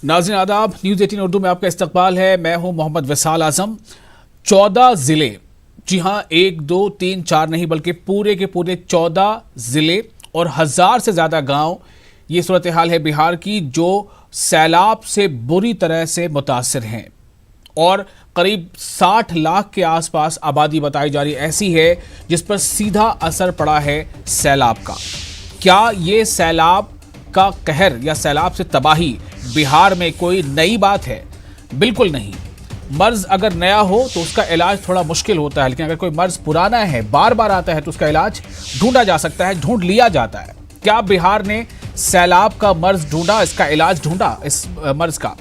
नाज़रीन आदाब, न्यूज़ 18 उर्दू में आपका इस्तकबाल है। मैं हूं मोहम्मद विसाल आजम। 14 जिले, जी हां, 1 2 3 4 नहीं बल्कि पूरे के पूरे 14 जिले और 1000 से ज़्यादा गांव, ये सूरत हाल है बिहार की, जो सैलाब से बुरी तरह से मुतासर हैं और करीब 60 लाख के आसपास आबादी बताई जा रही ऐसी है जिस पर सीधा असर पड़ा है सैलाब का। क्या ये सैलाब का कहर या सैलाब से तबाही बिहार में कोई नई बात है? बिल्कुल नहीं। मर्ज अगर नया हो तो उसका इलाज थोड़ा मुश्किल होता है, लेकिन अगर कोई मर्ज पुराना है, बार बार आता है, तो उसका इलाज ढूंढा जा सकता है, ढूंढ लिया जाता है। क्या बिहार ने सैलाब का मर्ज ढूंढा, इसका इलाज ढूंढा? इस मर्ज का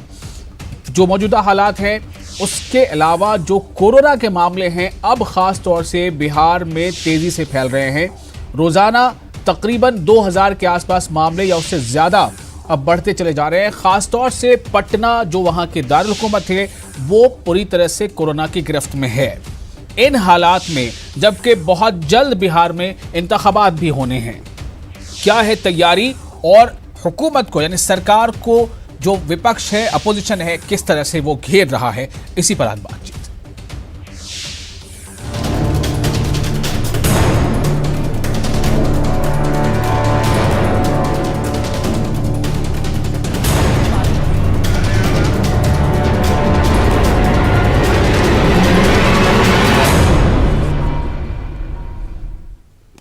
जो मौजूदा हालात हैं, उसके अलावा जो कोरोना के मामले हैं, अब खास तौर से बिहार में तेजी से फैल रहे हैं। रोजाना तकरीबन 2000 के आसपास मामले या उससे ज्यादा अब बढ़ते चले जा रहे हैं। खास तौर से पटना, जो वहां के दारुल हुकूमत है, वो पूरी तरह से कोरोना की गिरफ्त में है। इन हालात में जबकि बहुत जल्द बिहार में इंतखाबात भी होने हैं, क्या है तैयारी और हुकूमत को यानी सरकार को जो विपक्ष है, अपोजिशन है, किस तरह से वो घेर रहा है, इसी पर आज बातचीत।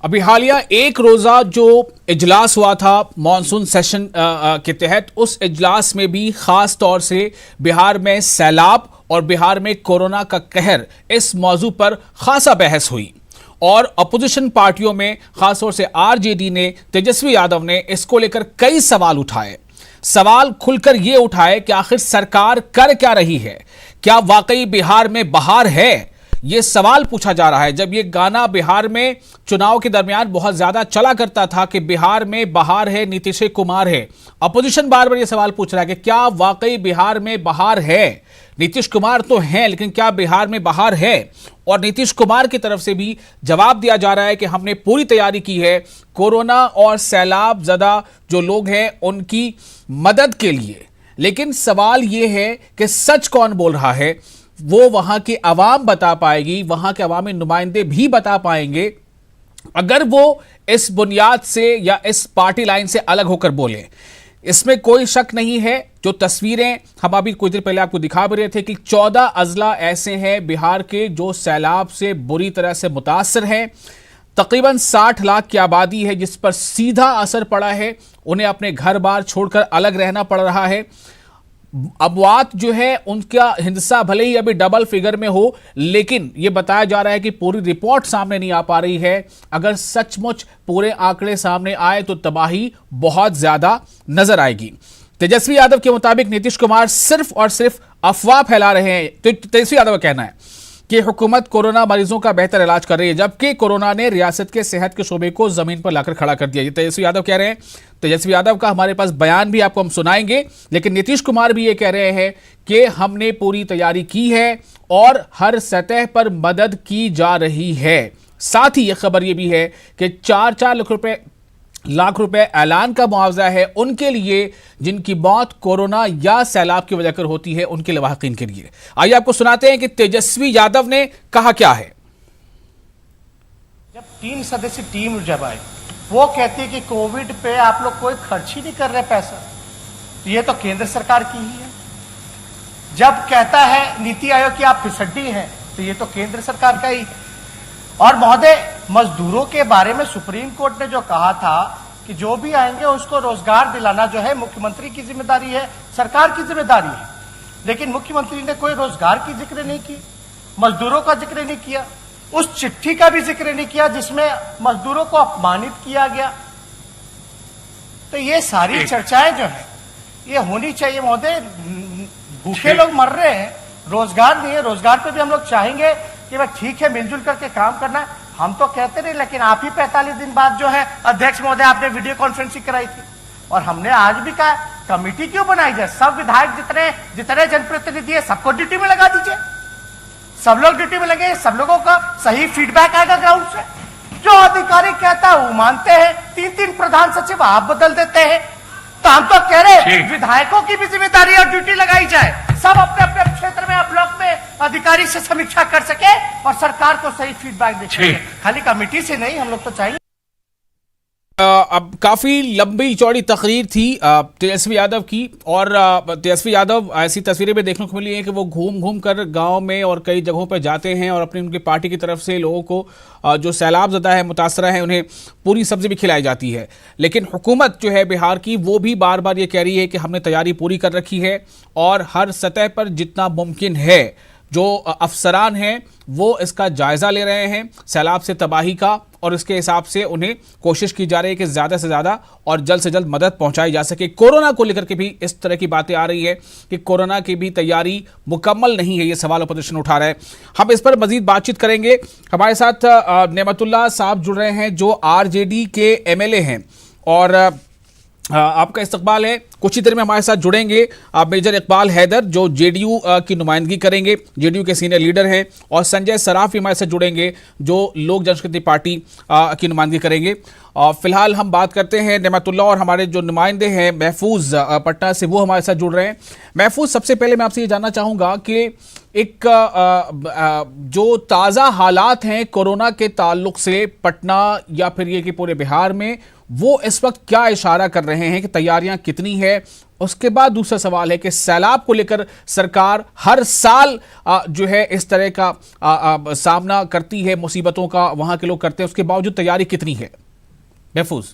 अभी हालिया एक रोजा जो इजलास हुआ था मॉनसून सेशन के तहत, उस इजलास में भी खास तौर से बिहार में सैलाब और बिहार में कोरोना का कहर, इस मौजू पर खासा बहस हुई और अपोजिशन पार्टियों में खास तौर से आरजेडी ने, तेजस्वी यादव ने इसको लेकर कई सवाल उठाए। सवाल खुलकर ये उठाए कि आखिर सरकार कर क्या रही है, क्या वाकई बिहार में बहार है? ये सवाल पूछा जा रहा है। जब ये गाना बिहार में चुनाव के दरमियान बहुत ज्यादा चला करता था कि बिहार में बहार है, नीतीश कुमार है, अपोजिशन बार बार ये सवाल पूछ रहा है कि क्या वाकई बिहार में बहार है? नीतीश कुमार तो हैं, लेकिन क्या बिहार में बहार है? और नीतीश कुमार की तरफ से भी जवाब दिया जा रहा है कि हमने पूरी तैयारी की है कोरोना और सैलाब ज़दा जो लोग हैं उनकी मदद के लिए। लेकिन सवाल ये है कि सच कौन बोल रहा है? वो वहां की आवाम बता पाएगी, वहां के अवामी नुमाइंदे भी बता पाएंगे अगर वो इस बुनियाद से या इस पार्टी लाइन से अलग होकर बोले। इसमें कोई शक नहीं है। जो तस्वीरें हम अभी कुछ देर पहले आपको दिखा भी रहे थे कि 14 अजला ऐसे हैं बिहार के जो सैलाब से बुरी तरह से मुतासर हैं। तकरीबन 60 लाख की आबादी है जिस पर सीधा असर पड़ा है। उन्हें अपने घर बार छोड़कर अलग रहना पड़ रहा है। अमवात जो है उनका हिंसा भले ही अभी डबल फिगर में हो, लेकिन यह बताया जा रहा है कि पूरी रिपोर्ट सामने नहीं आ पा रही है। अगर सचमुच पूरे आंकड़े सामने आए तो तबाही बहुत ज्यादा नजर आएगी। तेजस्वी यादव के मुताबिक नीतीश कुमार सिर्फ और सिर्फ अफवाह फैला रहे हैं। तो तेजस्वी यादव का कहना है कि हुकूमत कोरोना मरीजों का बेहतर इलाज कर रही है, जबकि कोरोना ने रियासत के सेहत के शोबे को जमीन पर लाकर खड़ा कर दिया। ये तेजस्वी यादव कह रहे हैं। तेजस्वी यादव का हमारे पास बयान भी आपको हम सुनाएंगे, लेकिन नीतीश कुमार भी ये कह रहे हैं कि हमने पूरी तैयारी की है और हर सतह पर मदद की जा रही है। साथ ही यह खबर यह भी है कि 4-4 लाख रुपए ऐलान का मुआवजा है उनके लिए जिनकी मौत कोरोना या सैलाब की वजह कर होती है, उनके लवाहिकीन के लिए। आइए आपको सुनाते हैं कि तेजस्वी यादव ने कहा क्या है। जब 3 सदस्यीय टीम जब आई, वो कहती है कि कोविड पे आप लोग कोई खर्च ही नहीं कर रहे पैसा, तो ये तो केंद्र सरकार की ही है। जब कहता है नीति आयोग की आप फिसड्डी हैं, तो ये तो केंद्र सरकार का ही। और महोदय, मजदूरों के बारे में सुप्रीम कोर्ट ने जो कहा था कि जो भी आएंगे उसको रोजगार दिलाना जो है मुख्यमंत्री की जिम्मेदारी है, सरकार की जिम्मेदारी है, लेकिन मुख्यमंत्री ने कोई रोजगार की जिक्र नहीं की, मजदूरों का जिक्र नहीं किया, उस चिट्ठी का भी जिक्र नहीं किया जिसमें मजदूरों को अपमानित किया गया। तो ये सारी चर्चाएं जो है ये होनी चाहिए महोदय। भूखे लोग मर रहे हैं, रोजगार नहीं है। रोजगार पे भी हम लोग चाहेंगे कि भाई ठीक है, मिलजुल करके काम करना है, हम तो कहते नहीं, लेकिन आप ही 45 दिन बाद जो है अध्यक्ष महोदय आपने वीडियो कॉन्फ्रेंसिंग कराई थी और हमने आज भी कहा कमेटी क्यों बनाई जाए, सब विधायक जितने जनप्रतिनिधि है सबको ड्यूटी में लगा दीजिए, सब लोग ड्यूटी में लगे, सब लोगों का सही फीडबैक आएगा ग्राउंड से। जो अधिकारी कहता है वो मानते हैं। 3-3 प्रधान सचिव आप बदल देते हैं, तो हम तो कह रहे ठीक। विधायकों की भी जिम्मेदारी और ड्यूटी लगाई जाए, सब अपने अपने क्षेत्र में ब्लॉक में अधिकारी से समीक्षा कर सके और सरकार को सही फीडबैक दे सके। ठीक। खाली कमेटी से नहीं, हम लोग तो चाहिए। अब काफी लंबी चौड़ी तकरीर थी तेजस्वी यादव की, और तेजस्वी यादव ऐसी तस्वीरें भी देखने को मिली है कि वो घूम घूम कर गांव में और कई जगहों पर जाते हैं और अपनी उनकी पार्टी की तरफ से लोगों को जो सैलाब ज़दा है, मुतासरा है, उन्हें पूरी सब्जी भी खिलाई जाती है। लेकिन हुकूमत जो है बिहार की, वो भी बार बार ये कह रही है कि हमने तैयारी पूरी कर रखी है और हर सतह पर जितना मुमकिन है जो अफसरान हैं वो इसका जायजा ले रहे हैं सैलाब से तबाही का, और इसके हिसाब से उन्हें कोशिश की जा रही है कि ज़्यादा से ज़्यादा और जल्द से जल्द मदद पहुंचाई जा सके। कोरोना को लेकर के भी इस तरह की बातें आ रही है कि कोरोना की भी तैयारी मुकम्मल नहीं है, ये सवाल अपोजिशन उठा रहा है। हम इस पर मजीद बातचीत करेंगे। हमारे साथ नेमतुल्लाह साहब जुड़ रहे हैं जो आरजेडी के एमएलए हैं, और आपका इस्तकबाल है। कुछ ही देर में हमारे साथ जुड़ेंगे मेजर इकबाल हैदर जो जेडीयू की नुमाइंदगी करेंगे, जेडीयू के सीनियर लीडर हैं, और संजय सराफ भी हमारे साथ जुड़ेंगे जो लोक जनशक्ति पार्टी की नुमाइंदगी करेंगे। फिलहाल हम बात करते हैं नेमतुल्लाह और हमारे जो नुमाइंदे हैं महफूज पटना से, वो हमारे साथ जुड़ रहे हैं। महफूज, सबसे पहले मैं आपसे ये जानना चाहूँगा कि एक जो ताज़ा हालात हैं कोरोना के ताल्लुक से पटना या फिर ये कि पूरे बिहार में, वो इस वक्त क्या इशारा कर रहे हैं कि तैयारियां कितनी है? उसके बाद दूसरा सवाल है कि सैलाब को लेकर सरकार हर साल जो है इस तरह का सामना करती है, मुसीबतों का वहां के लोग करते हैं, उसके बावजूद तैयारी कितनी है? महफूज,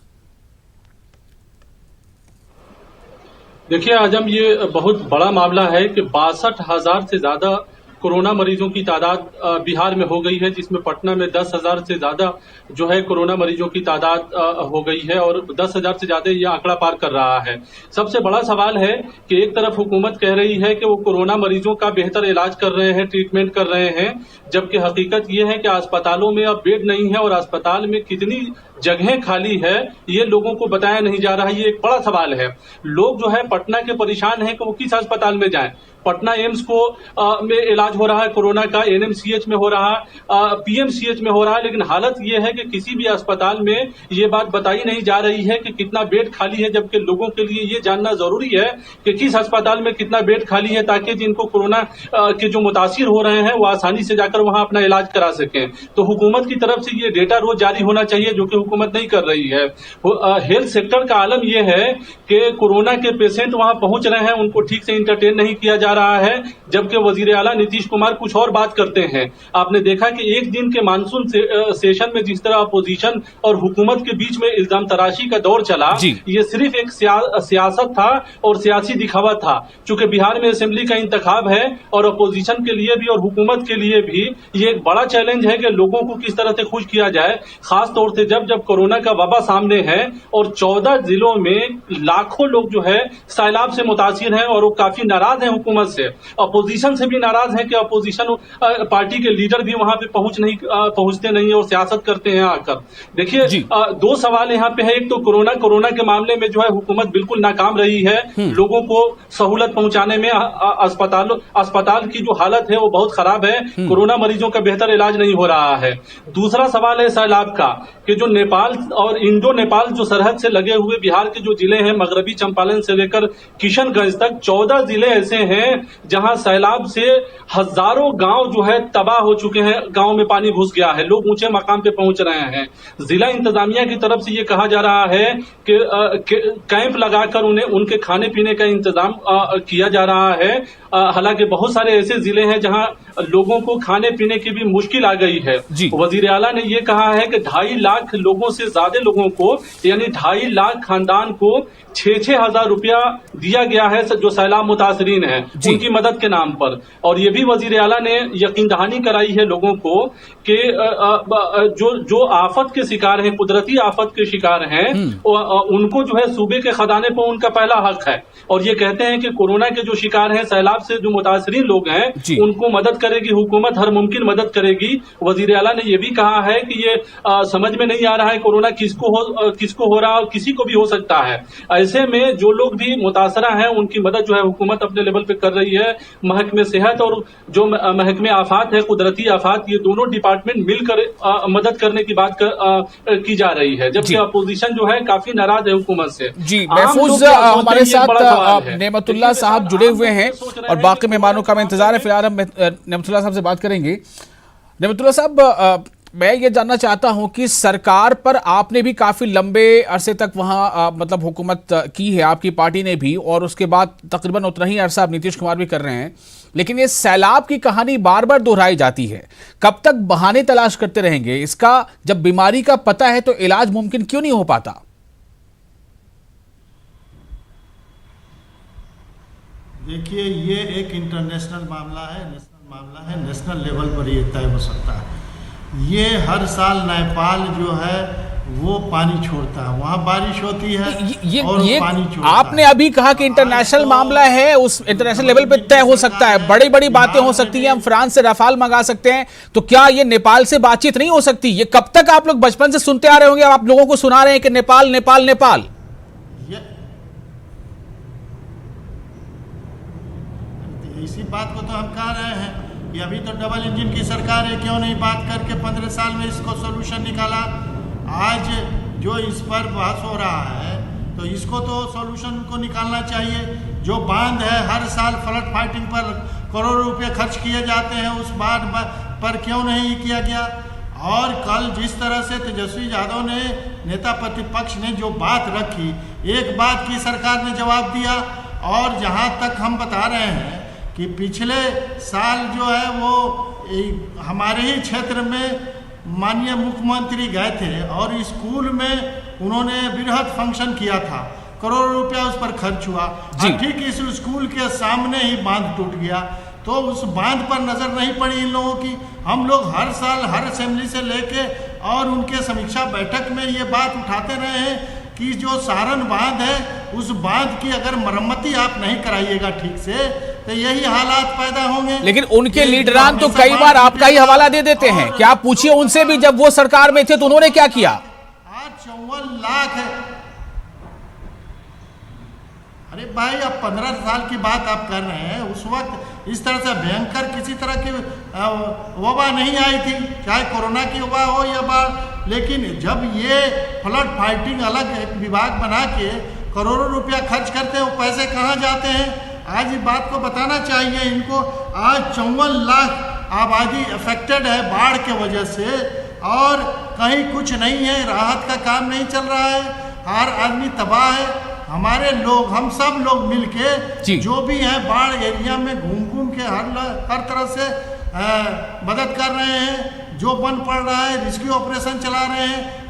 देखिए आजम, ये बहुत बड़ा मामला है कि 62,000 से ज्यादा कोरोना मरीजों की तादाद बिहार में हो गई है, जिसमें पटना में 10,000 से ज्यादा जो है कोरोना मरीजों की तादाद हो गई है, और 10,000 से ज्यादा ये आंकड़ा पार कर रहा है। सबसे बड़ा सवाल है कि एक तरफ हुकूमत कह रही है कि वो कोरोना मरीजों का बेहतर इलाज कर रहे हैं, ट्रीटमेंट कर रहे हैं, जबकि हकीकत ये है कि अस्पतालों में अब बेड नहीं है और अस्पताल में कितनी जगहें खाली है ये लोगों को बताया नहीं जा रहा है। ये एक बड़ा सवाल है। लोग जो है पटना के परेशान हैं कि वो किस अस्पताल में जाएं। पटना एम्स को में इलाज हो रहा है कोरोना का, एनएमसीएच में हो रहा, पीएमसीएच में हो रहा है, लेकिन हालत ये है कि किसी भी अस्पताल में ये बात बताई नहीं जा रही है कि कितना बेड खाली है, जबकि लोगों के लिए ये जानना जरूरी है कि किस अस्पताल में कितना बेड खाली है, ताकि जिनको कोरोना के जो मुतासिर हो रहे हैं वो आसानी से जाकर वहां अपना इलाज करा सकें। तो हुकूमत की तरफ से ये डेटा रोज जारी होना चाहिए, जो कि हुकूमत नहीं कर रही है। हेल्थ सेक्टर का आलम यह है कि कोरोना के पेशेंट वहां पहुंच रहे हैं, उनको ठीक से इंटरटेन नहीं किया जा रहा है, जबकि वजीर आला नीतीश कुमार कुछ और बात करते हैं। आपने देखा कि एक दिन के मानसून सेशन में जिस तरह अपोजिशन और हुकूमत के बीच में इल्जाम तराशी का दौर चला, ये सिर्फ एक सियासत था और सियासी दिखावा था। चूंकि बिहार में असेंबली का इंतखाब है और अपोजिशन के लिए भी और हुकूमत के लिए भी ये एक बड़ा चैलेंज है कि लोगों को किस तरह से खुश किया जाए, खासतौर से जब कोरोना का वबा सामने है और 14 जिलों में लाखों लोग जो है सैलाब से मुतासिर हैं और वो काफी नाराज हैं हुकूमत से। अपोजिशन से भी नाराज हैं कि अपोजिशन पार्टी के लीडर भी वहां पे पहुंचते नहीं है और सियासत करते हैं आकर। देखिए, दो सवाल यहाँ पे है। एक तो कोरोना के मामले में जो है हुकूमत बिल्कुल नाकाम रही है, लोगों को सहूलत पहुंचाने में। अस्पताल की जो हालत है वो बहुत खराब है, कोरोना मरीजों का बेहतर इलाज नहीं हो रहा है। दूसरा सवाल है सैलाब का, कि जो नेपाल और इंडो नेपाल जो सरहद से लगे हुए बिहार के जो जिले हैं, मगरबी चंपारण से लेकर किशनगंज तक 14 जिले ऐसे हैं जहां सैलाब से हजारों गांव जो है तबाह हो चुके हैं, गांव में पानी घुस गया है, लोग ऊंचे मकाम पे पहुंच रहे हैं। जिला इंतजामिया की तरफ से ये कहा जा रहा है कि कैंप लगाकर उन्हें उनके खाने पीने का इंतजाम किया जा रहा है। हालांकि बहुत सारे ऐसे जिले हैं जहां लोगों को खाने पीने की भी मुश्किल आ गई है। वजीर आला ने यह कहा है कि 2.5 लाख लोगों से ज्यादा लोगों को, यानी 2.5 लाख खानदान को 6-6 हजार रुपया दिया गया है जो सैलाब मुतासरीन है उनकी मदद के नाम पर। और ये भी वजीर आला ने यकीन दहानी कराई है लोगों को कि जो आफत के शिकार हैं, कुदरती आफत के शिकार हैं, उनको जो है सूबे के खजाने पर उनका पहला हक है। और ये कहते हैं कि कोरोना के जो शिकार हैं, सैलाब से जो मुतासरीन लोग हैं, उनको मदद करेगी हुकूमत, हर मुमकिन मदद करेगी। वजीर आला ने यह भी कहा है कि ये समझ में नहीं आ रहा है कोरोना किसको हो रहा है और किसी को भी हो सकता है। ऐसे में जो लोग भी मुतासरा हैं उनकी मदद जो है हुकूमत अपने लेवल पे कर रही है। महकमे सेहत और जो महकमे आफात है, कुदरती आफात, ये दोनों डिपार्टमेंट मिलकर मदद करने की बात की जा रही है, जबकि अपोजिशन जो है काफी नाराज है हुकूमत से। जी, महफूज हमारे साथ नेमतुल्लाह साहब जुड़े हुए हैं और बाकी मेहमानों का इंतजार है। फिलहाल हम नेमतुल्लाह साहब से बात करेंगे। नेमतुल्लाह साहब, मैं ये जानना चाहता हूं कि सरकार पर आपने भी काफी लंबे अरसे तक वहां मतलब हुकूमत की है, आपकी पार्टी ने भी, और उसके बाद तकरीबन उतना ही अरसा अब नीतीश कुमार भी कर रहे हैं, लेकिन ये सैलाब की कहानी बार बार दोहराई जाती है। कब तक बहाने तलाश करते रहेंगे? इसका जब बीमारी का पता है तो इलाज मुमकिन क्यों नहीं हो पाता? देखिए, ये एक इंटरनेशनल मामला है, नेशनल मामला है, नेशनल लेवल पर ये तय हो सकता है। ये हर साल नेपाल जो है वो पानी छोड़ता है, वहाँ बारिश होती है और पानी छोड़ता आपने है। अभी कहा कि इंटरनेशनल मामला है, उस इंटरनेशनल लेवल पे तय हो सकता है, बड़ी बड़ी बातें हो सकती हैं, हम फ्रांस से रफाल मंगा सकते हैं, तो क्या ये नेपाल से बातचीत नहीं हो सकती? ये कब तक आप लोग बचपन से सुनते आ रहे होंगे, आप लोगों को सुना रहे हैं कि नेपाल नेपाल नेपाल। इसी बात को तो हम कह रहे हैं कि अभी तो डबल इंजन की सरकार है, क्यों नहीं बात करके 15 साल में इसको सोल्यूशन निकाला। आज जो इस पर बहस हो रहा है तो इसको तो सोल्यूशन को निकालना चाहिए। जो बांध है, हर साल फ्लड फाइटिंग पर करोड़ों रुपए खर्च किए जाते हैं, उस बांध पर क्यों नहीं किया गया? और कल जिस तरह से तेजस्वी यादव ने, नेता प्रतिपक्ष ने जो बात रखी, एक बात की सरकार ने जवाब दिया। और जहां तक हम बता रहे हैं कि पिछले साल जो है वो हमारे ही क्षेत्र में माननीय मुख्यमंत्री गए थे और स्कूल में उन्होंने बृहद फंक्शन किया था, करोड़ों रुपया उस पर खर्च हुआ। ठीक इस स्कूल के सामने ही बांध टूट गया, तो उस बांध पर नजर नहीं पड़ी इन लोगों की। हम लोग हर साल हर असेंबली से लेके और उनके समीक्षा बैठक में ये बात उठाते रहे हैं कि जो सारण बांध है, उस बांध की अगर मरम्मती आप नहीं कराइएगा ठीक से तो यही हालात पैदा होंगे। लेकिन उनके लीडरान तो कई बार आपका ही हवाला दे देते हैं, क्या आप पूछिए उनसे भी, जब वो सरकार में थे तो उन्होंने क्या किया? आज 54 लाख है। अरे भाई, अब 15 साल की बात आप कर रहे हैं, उस वक्त इस तरह से भयंकर किसी तरह की वबा नहीं आई थी, चाहे कोरोना की वबा हो या बाढ़। लेकिन जब ये फ्लड फाइटिंग अलग एक विभाग बना के करोड़ों रुपया खर्च करते हैं, वो पैसे कहाँ जाते हैं? आज इस बात को बताना चाहिए इनको। आज 54 लाख आबादी अफेक्टेड है बाढ़ के वजह से और कहीं कुछ नहीं है, राहत का काम नहीं चल रहा है, हर आदमी तबाह है। हमारे लोग, हम सब लोग मिलके जो भी है बाढ़ एरिया में घूम घूम के हर तरह से मदद कर रहे हैं। जो बंद पड़ रहा है, रेस्क्यू ऑपरेशन चला रहे हैं,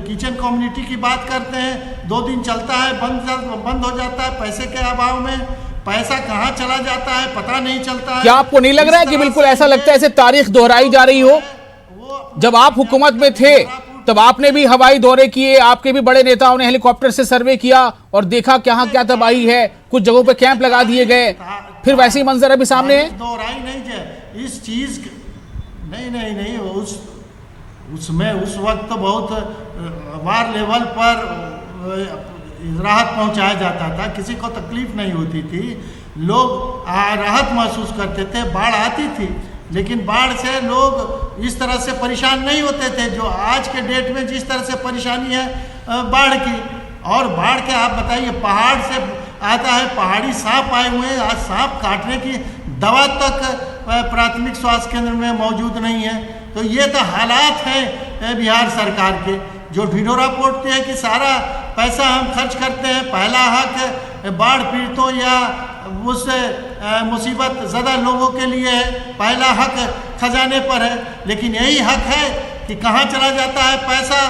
किचन कम्युनिटी की बात करते हैं, 2 दिन चलता है, बंद हो जाता है पैसे के अभाव में। पैसा कहाँ चला जाता है पता नहीं चलता है। क्या आपको नहीं लग रहा है कि बिल्कुल ऐसा लगता है ऐसे तारीख दोहराई जा रही हो? जब आप हुकूमत में थे तब आपने भी हवाई दौरे किए, आपके भी बड़े नेताओं ने हेलीकॉप्टर से सर्वे किया और देखा कहाँ क्या तबाही है, कुछ जगहों पे कैंप लगा दिए गए, फिर वैसे ही मंजर अभी सामने है। दोहराई नहीं है इस चीज, नहीं उसमें उस वक्त तो बहुत वार लेवल पर राहत पहुंचाया जाता था, किसी को तकलीफ नहीं होती थी, लोग राहत महसूस करते थे। बाढ़ आती थी लेकिन बाढ़ से लोग इस तरह से परेशान नहीं होते थे जो आज के डेट में जिस तरह से परेशानी है बाढ़ की। और बाढ़ के आप बताइए, पहाड़ से आता है, पहाड़ी सांप आए हुए हैं, आज सांप काटने की दवा तक प्राथमिक स्वास्थ्य केंद्र में मौजूद नहीं है। तो ये तो हालात हैं बिहार सरकार के, जो ढिढोरा पोड़ते हैं कि सारा पैसा हम खर्च करते हैं, पहला हक बाढ़ पीड़ितों या उस मुसीबत ज़्यादा लोगों के लिए है, पहला हक खजाने पर है। लेकिन यही हक है कि कहाँ चला जाता है पैसा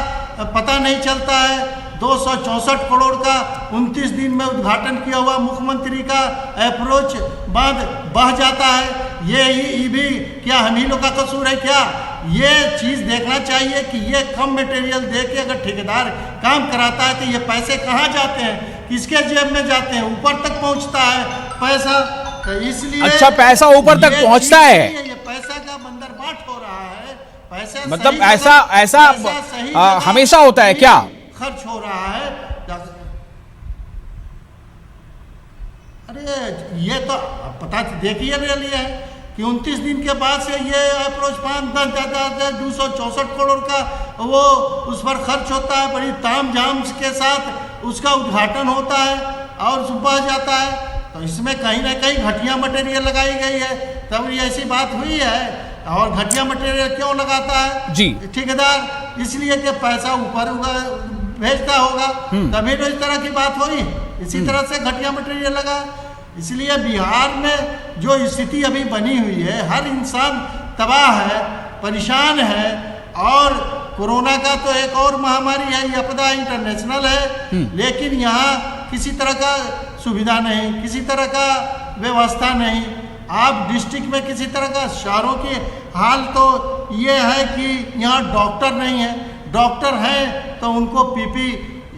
पता नहीं चलता है। 264 करोड़ का 29 दिन में उद्घाटन किया हुआ मुख्यमंत्री का अप्रोच बांध बह जाता है। ये भी क्या हम ही लोग का कसूर है क्या? ये चीज़ देखना चाहिए कि ये कम मटेरियल दे के अगर ठेकेदार काम कराता है तो ये पैसे कहाँ जाते हैं, किसके जेब में जाते हैं, ऊपर तक पहुँचता है पैसा। इसलिए अच्छा, पैसा ऊपर तक ये पहुंचता चीज है। नहीं है, ये पैसा का बंदरबाट हो रहा है। पैसा मतलब सही ऐसा जगह- ऐसा पैसा सही जगह हमेशा होता है नहीं क्या? खर्च हो रहा है। अरे ये तो पता देखिए लिए है कि 29 दिन के बाद से ये अप्रोच 264 करोड़ का वो उस पर खर्च होता है, बड़ी ताम झाम के साथ उसका उद्घाटन होता है और सुबह जाता है। तो इसमें कहीं ना कहीं घटिया मटेरियल लगाई गई है, तब ये ऐसी बात हुई है। और घटिया मटेरियल क्यों लगाता है जी ठेकेदार? इसलिए कि पैसा ऊपर भेजता होगा, तभी तो इस तरह की बात हुई। इसी तरह से घटिया मटेरियल लगा। इसलिए बिहार में जो स्थिति अभी बनी हुई है, हर इंसान तबाह है, परेशान है। और कोरोना का तो एक और महामारी है, ये आपदा इंटरनेशनल है, लेकिन यहाँ किसी तरह का सुविधा नहीं, किसी तरह का व्यवस्था नहीं। आप डिस्ट्रिक्ट में किसी तरह का, शहरों की हाल तो ये है कि यहाँ डॉक्टर नहीं है, डॉक्टर हैं तो उनको पीपीई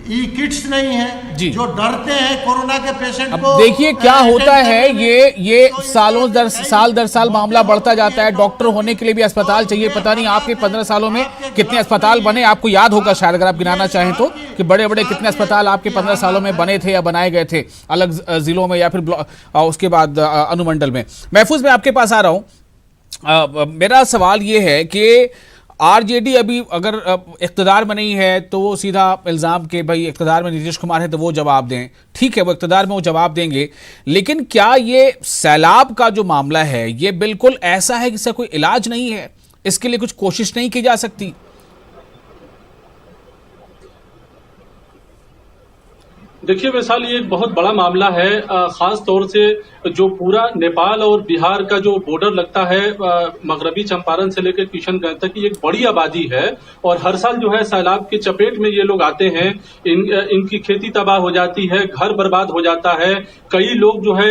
किट्स नहीं है, जो डरते हैं कोरोना के पेशेंट अब को। देखिए क्या होता है, ये तो सालों दर साल मामला बढ़ता जाता है। डॉक्टर होने के लिए भी अस्पताल चाहिए। पता नहीं आपके 15 सालों में कितने अस्पताल बने, आपको याद होगा शायद अगर आप गिनाना चाहें तो, कि बड़े बड़े कितने अस्पताल आपके 15 सालों में बने थे या बनाए गए थे अलग जिलों में या फिर उसके बाद अनुमंडल में। महफूज, मैं आपके पास आ रहा हूं। मेरा सवाल ये है कि आरजेडी अभी अगर इख्तिदार में नहीं है तो वो सीधा इल्ज़ाम के भाई इख्तिदार में नीतीश कुमार है तो वो जवाब दें। ठीक है, वो इख्तिदार में वो जवाब देंगे, लेकिन क्या ये सैलाब का जो मामला है ये बिल्कुल ऐसा है कि इसका कोई इलाज नहीं है? इसके लिए कुछ कोशिश नहीं की जा सकती? देखिए वैशाली, ये एक बहुत बड़ा मामला है। खास तौर से जो पूरा नेपाल और बिहार का जो बॉर्डर लगता है मगरबी चंपारण से लेकर किशनगंज तक, ये एक बड़ी आबादी है और हर साल जो है सैलाब के चपेट में ये लोग आते हैं। इनकी खेती तबाह हो जाती है, घर बर्बाद हो जाता है, कई लोग जो है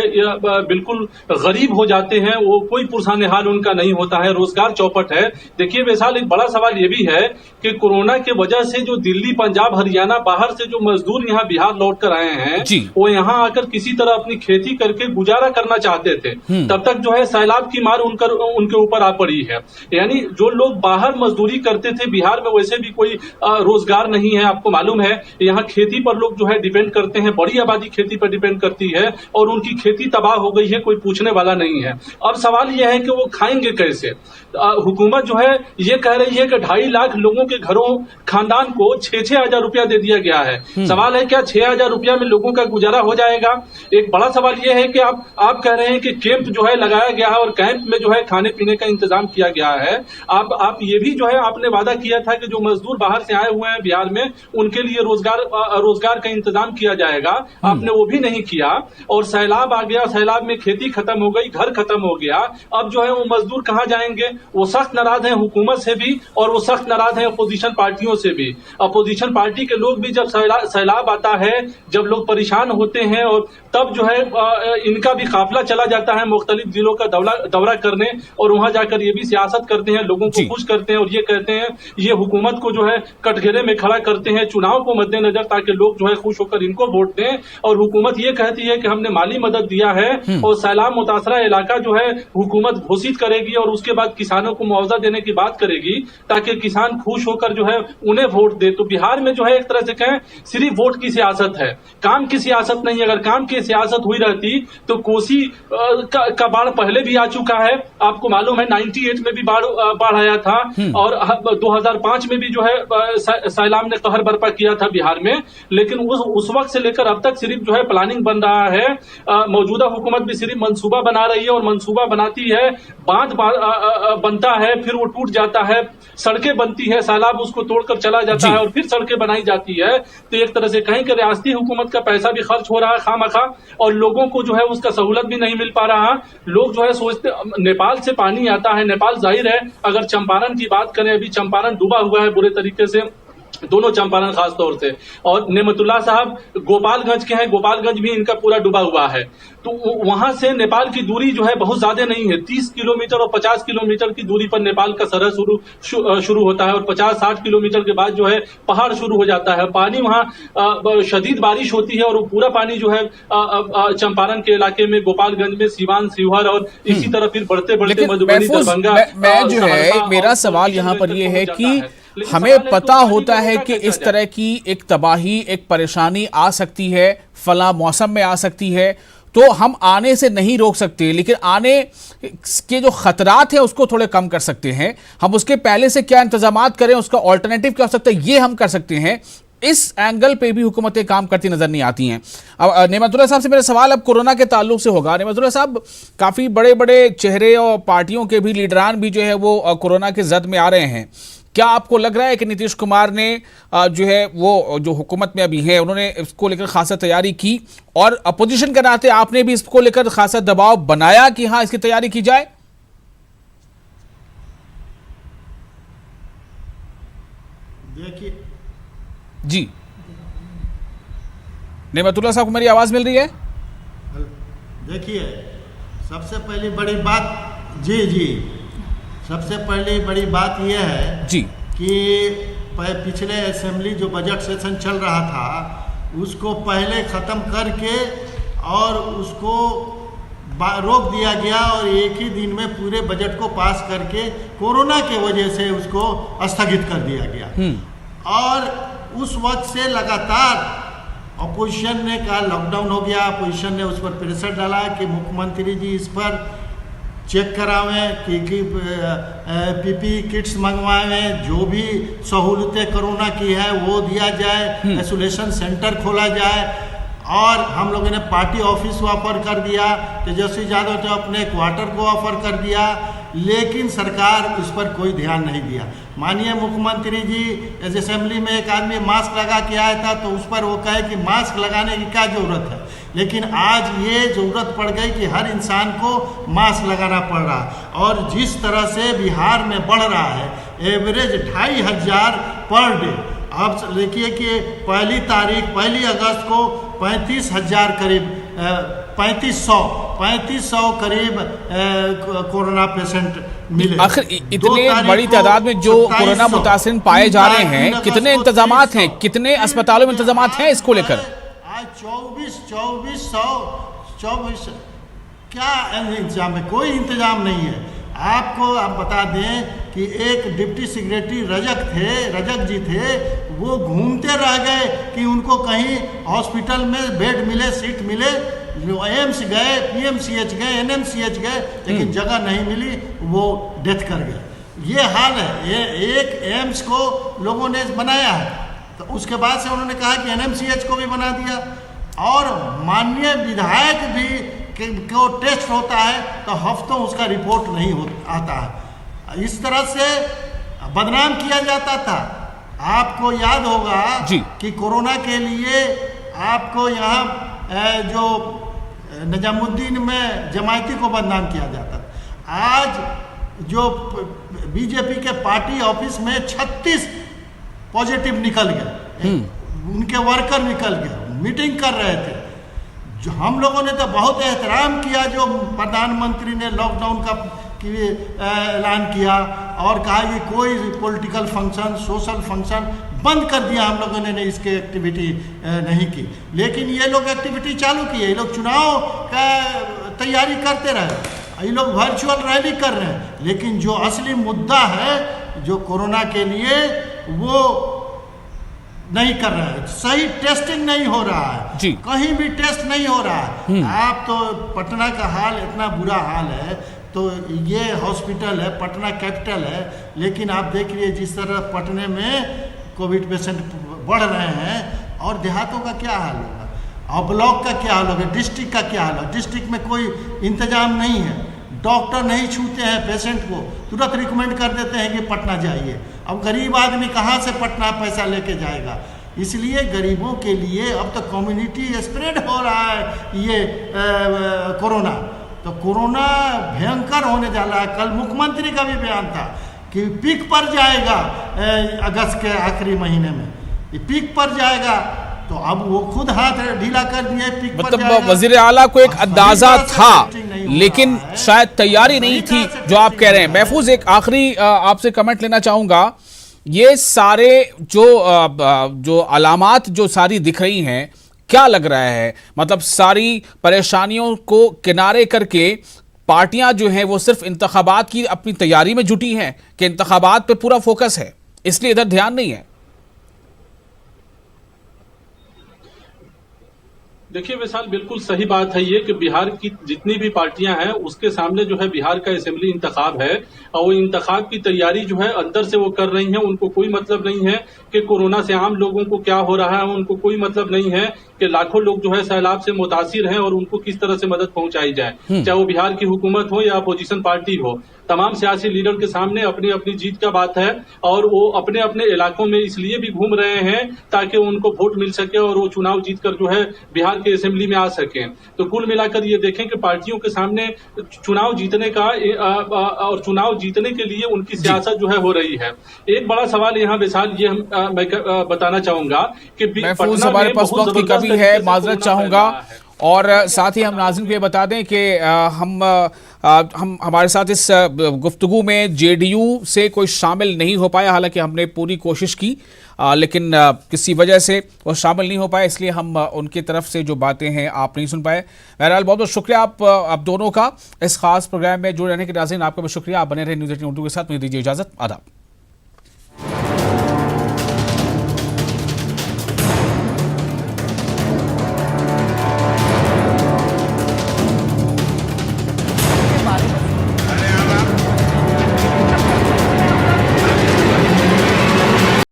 बिल्कुल गरीब हो जाते हैं, वो कोई पुरसाने हाल उनका नहीं होता है, रोजगार चौपट है। देखिए वैशाली, एक बड़ा सवाल ये भी है कि कोरोना के वजह से जो दिल्ली, पंजाब, हरियाणा बाहर से जो मजदूर यहाँ बिहार लौट कर आए हैं, वो यहाँ आकर किसी तरह अपनी खेती करके गुजारा करना चाहते थे, तब तक जो है सैलाब की मार उनके ऊपर आ पड़ी है। यानी जो लोग बाहर मजदूरी करते थे, बिहार में वैसे भी कोई रोजगार नहीं है। आपको मालूम है यहाँ खेती पर लोग जो है डिपेंड करते हैं, बड़ी आबादी खेती पर डिपेंड करती है और उनकी खेती तबाह हो गई है, कोई पूछने वाला नहीं है। अब सवाल यह है कि वो खाएंगे कैसे? हुकूमत जो है ये कह रही है कि 2.5 लाख लोगों के घरों, खानदान को 6-6 हजार रुपया दे दिया गया है। सवाल है क्या 6 हजार रुपया में लोगों का गुजारा हो जाएगा? एक बड़ा सवाल यह है कि आप कह रहे हैं कि कैंप जो है लगाया गया है और कैंप में जो है खाने पीने का इंतजाम किया गया है। आप ये भी जो है आपने वादा किया था कि जो मजदूर बाहर से आए हुए हैं बिहार में, उनके लिए रोजगार का इंतजाम किया जाएगा। आपने वो भी नहीं किया और सैलाब आ गया, सैलाब में खेती खत्म हो गई, घर खत्म हो गया। अब जो है वो मजदूर कहाँ जाएंगे? वो सख्त नाराज है हुकूमत से भी और वो सख्त नाराज है अपोजिशन पार्टियों से भी। अपोजिशन पार्टी के लोग भी जब सैलाब आता है, जब लोग परेशान होते हैं, और तब जो है इनका भी काफिला चला जाता है मुख्तलिफ जिलों का दौरा करने और वहां जाकर ये भी सियासत करते हैं, लोगों को खुश करते हैं और ये कहते हैं, ये हुकूमत को जो है कटघरे में खड़ा करते हैं चुनाव को मद्देनजर, ताकि लोग जो है खुश होकर इनको वोट दें। और हुकूमत ये कहती है कि हमने माली मदद दिया है और सैलाब मुतासरा इलाका जो है हुकूमत घोषित करेगी और उसके बाद किसानों को मुआवजा देने की बात करेगी, ताकि किसान खुश होकर जो है उन्हें वोट दे। तो बिहार में जो है एक तरह से कहें सिर्फ वोट की सियासत है, काम की सियासत नहीं। अगर काम की सियासत हुई रहती तो कोसी का बाढ़ पहले भी आ चुका है, आपको मालूम है 98 में भी बाढ़ आया था और 2005 में भी जो है सैलाब ने कहर बर्पा किया था बिहार में। लेकिन उस वक्त से लेकर अब तक सिर्फ जो है प्लानिंग बन रहा है। मौजूदा हुकूमत भी सिर्फ मंसूबा बना रही है और मंसूबा बनाती है, बांध बनता है, फिर वो टूट जाता है, सड़कें बनती है, सैलाब उसको तोड़कर चला जाता है और फिर सड़कें बनाई जाती है। तो एक तरह से कहीं कि रियासती हुकूमत का पैसा भी खर्च हो रहा है खामखा और लोगों को जो है उसका सहूलत भी नहीं मिल पा रहा। लोग जो है सोचते नेपाल से पानी आता है, नेपाल जाहिर है, अगर चंपारण की बात करें, अभी चंपारण डूबा हुआ है बुरे तरीके से, दोनों चंपारण खास तौर से। और नेमतुल्ला साहब गोपालगंज के हैं, गोपालगंज भी इनका पूरा डूबा हुआ है। तो वहां से नेपाल की दूरी जो है बहुत ज्यादा नहीं है, 30 किलोमीटर और 50 किलोमीटर की दूरी पर नेपाल का सरहद शुरू होता है और 50-60 किलोमीटर के बाद जो है पहाड़ शुरू हो जाता है। पानी वहां शदीद बारिश होती है और वो पूरा पानी जो है चंपारण के इलाके में, गोपालगंज में, सीवान, शिवहर और इसी तरह फिर बढ़ते बढ़ते मधुबनी, दरभंगा। मैं जो है मेरा सवाल यहाँ पर ये है कि हमें पता होता है कि इस तरह की एक तबाही, एक परेशानी आ सकती है, फला मौसम में आ सकती है, तो हम आने से नहीं रोक सकते, लेकिन आने के जो खतरात हैं उसको थोड़े कम कर सकते हैं। हम उसके पहले से क्या इंतजामात करें, उसका ऑल्टरनेटिव क्या हो सकता है, ये हम कर सकते हैं। इस एंगल पे भी हुकूमतें काम करती नजर नहीं आती हैं। अब नेमतुल्ला साहब से मेरा सवाल अब कोरोना के ताल्लुक से होगा। नेमतुल्ला साहब, काफी बड़े बड़े चेहरे और पार्टियों के भी लीडरान भी जो है वो कोरोना के जद में आ रहे हैं। क्या आपको लग रहा है कि नीतीश कुमार ने जो है वो जो हुकूमत में अभी है उन्होंने इसको लेकर खासा तैयारी की, और अपोजिशन के नाते आपने भी इसको लेकर खासा दबाव बनाया कि हाँ इसकी तैयारी की जाए? देखिए जी, नेमतुल्ला साहब को मेरी आवाज मिल रही है? देखिए, सबसे पहली बड़ी बात जी सबसे पहली बड़ी बात यह है जी कि पिछले असेंबली जो बजट सेशन चल रहा था उसको पहले ख़त्म करके और उसको रोक दिया गया और एक ही दिन में पूरे बजट को पास करके कोरोना के वजह से उसको स्थगित कर दिया गया। और उस वक्त से लगातार अपोजिशन ने कहा लॉकडाउन हो गया, अपोजिशन ने उस पर प्रेशर डाला कि मुख्यमंत्री जी इस पर चेक करावें कि पीपी किट्स मंगवाएं, जो भी सहूलतें कोरोना की है वो दिया जाए, आइसोलेशन सेंटर खोला जाए। और हम लोगों ने पार्टी ऑफिस को ऑफर कर दिया, तेजस्वी यादव ने अपने क्वार्टर को ऑफर कर दिया, लेकिन सरकार उस पर कोई ध्यान नहीं दिया। माननीय मुख्यमंत्री जी असेंबली में एक आदमी मास्क लगा के आया था तो उस पर वो कहे कि मास्क लगाने की क्या ज़रूरत है, लेकिन आज ये ज़रूरत पड़ गई कि हर इंसान को मास्क लगाना पड़ रहा है। और जिस तरह से बिहार में बढ़ रहा है एवरेज 2500 पर डे, अब देखिए कि पहली अगस्त को 35,000 करीब 3500 करीब कोरोना पेशेंट मिले। आखिर इतने बड़ी तादाद में जो कोरोना मुतासिर पाए जा रहे हैं, कितने इंतजामात हैं, कितने अस्पतालों में इंतजामात हैं इसको लेकर? आज 2400 क्या इंतजाम है? कोई इंतजाम नहीं है। आपको आप बता दें कि एक डिप्टी सेक्रेटरी रजक जी थे, वो घूमते रह गए कि उनको कहीं हॉस्पिटल में बेड मिले, सीट मिले। एम्स गए, पीएमसीएच गए, एनएमसीएच गए, लेकिन जगह नहीं मिली, वो डेथ कर गए। ये हाल है। ये एक एम्स को लोगों ने बनाया है, तो उसके बाद से उन्होंने कहा कि एनएमसीएच को भी बना दिया। और माननीय विधायक भी को टेस्ट होता है तो हफ्तों उसका रिपोर्ट नहीं आता है। इस तरह से बदनाम किया जाता था। आपको याद होगा कि कोरोना के लिए आपको यहाँ जो निजामुद्दीन में जमायती को बदनाम किया जाता था। आज जो बीजेपी के पार्टी ऑफिस में 36 पॉजिटिव निकल गए, उनके वर्कर निकल गए, मीटिंग कर रहे थे। जो हम लोगों ने तो बहुत एहतराम किया जो प्रधानमंत्री ने लॉकडाउन का ऐलान किया और कहा कि कोई पॉलिटिकल फंक्शन, सोशल फंक्शन बंद कर दिया। हम लोगों ने इसके एक्टिविटी नहीं की, लेकिन ये लोग एक्टिविटी चालू की है। ये लोग चुनाव का तैयारी करते रहे, ये लोग वर्चुअल रैली कर रहे हैं, लेकिन जो असली मुद्दा है जो कोरोना के लिए वो नहीं कर रहा है। सही टेस्टिंग नहीं हो रहा है, कहीं भी टेस्ट नहीं हो रहा है। आप तो पटना का हाल इतना बुरा हाल है, तो ये हॉस्पिटल है, पटना कैपिटल है, लेकिन आप देख लीजिए जिस तरह पटने में कोविड पेशेंट बढ़ रहे हैं, और देहातों का क्या हाल होगा, और ब्लॉक का क्या हाल होगा, डिस्ट्रिक्ट का क्या हाल होगा। डिस्ट्रिक्ट में कोई इंतजाम नहीं है, डॉक्टर नहीं छूते हैं पेशेंट को, तुरंत रिकमेंड कर देते हैं कि पटना जाइए। अब गरीब आदमी कहाँ से पटना पैसा लेके जाएगा? इसलिए गरीबों के लिए अब तो कम्युनिटी स्प्रेड हो रहा है ये कोरोना। तो कोरोना भयंकर होने जा रहा है। कल मुख्यमंत्री का भी बयान था कि पीक पर जाएगा अगस्त के आखिरी महीने में, ये पीक पर जाएगा, तो अब वो खुद हाथ ढीला कर दिए, पीक पर मतलब जाएगा। वजीर आला को एक अब अंदाजा सही तरह से था, टेस्टिंग नहीं हो लेकिन रहा है। शायद तैयारी नहीं सही थी तरह से जो आप टेस्टिंग कह रहे हैं। नहीं हो रहा है। महफूज, एक आखिरी आपसे कमेंट लेना चाहूंगा, ये सारे जो अलामात जो सारी दिख रही हैं, क्या लग रहा है, मतलब सारी परेशानियों को किनारे करके पार्टियां जो हैं वो सिर्फ इंतखाबात की अपनी तैयारी में जुटी हैं कि इंतखाबात पे पूरा फोकस है इसलिए इधर ध्यान नहीं है? देखिए विशाल, बिल्कुल सही बात है ये कि बिहार की जितनी भी पार्टियां हैं उसके सामने जो है बिहार का असेंबली इंतखाब है, और वो इंतखाब की तैयारी जो है अंदर से वो कर रही हैं। उनको कोई मतलब नहीं है कि कोरोना से आम लोगों को क्या हो रहा है, उनको कोई मतलब नहीं है कि लाखों लोग जो है सैलाब से मुतासिर हैं और उनको किस तरह से मदद पहुंचाई जाए, चाहे वो बिहार की हुकूमत हो या अपोजिशन पार्टी हो। तमाम सियासी लीडर के सामने अपनी अपनी जीत का बात है, और वो अपने अपने इलाकों में इसलिए भी घूम रहे हैं ताकि उनको वोट मिल सके और वो चुनाव जीतकर जो है बिहार के असेंबली में आ सके। तो कुल मिलाकर ये देखें कि पार्टियों के सामने चुनाव जीतने का और चुनाव जीतने के लिए उनकी सियासत जो है हो रही है। एक बड़ा सवाल यहाँ विशाल ये मैं बताना चाहूंगा कि महफूज, पटना हमारे में पास बहुत वक्त की जबरदस्त कमी तरीके है, से माजरत कोरोना चाहूंगा। फैल रहा है। और साथ ही हम नाज़रीन को ये बता दें कि हम हमारे साथ इस गुफ्तगू में जेडीयू से कोई शामिल नहीं हो पाया, हालांकि हमने पूरी कोशिश की, लेकिन किसी वजह से वो शामिल नहीं हो पाए, इसलिए हम उनकी तरफ से जो बातें हैं आप नहीं सुन पाए। बहरहाल बहुत बहुत शुक्रिया आप दोनों का इस खास प्रोग्राम में जुड़े रहने के। नाज़रीन, आपका भी शुक्रिया। आप बने रहे न्यूज़ 18 उर्दू के साथ। मुझे दीजिए इजाज़त। आदाब।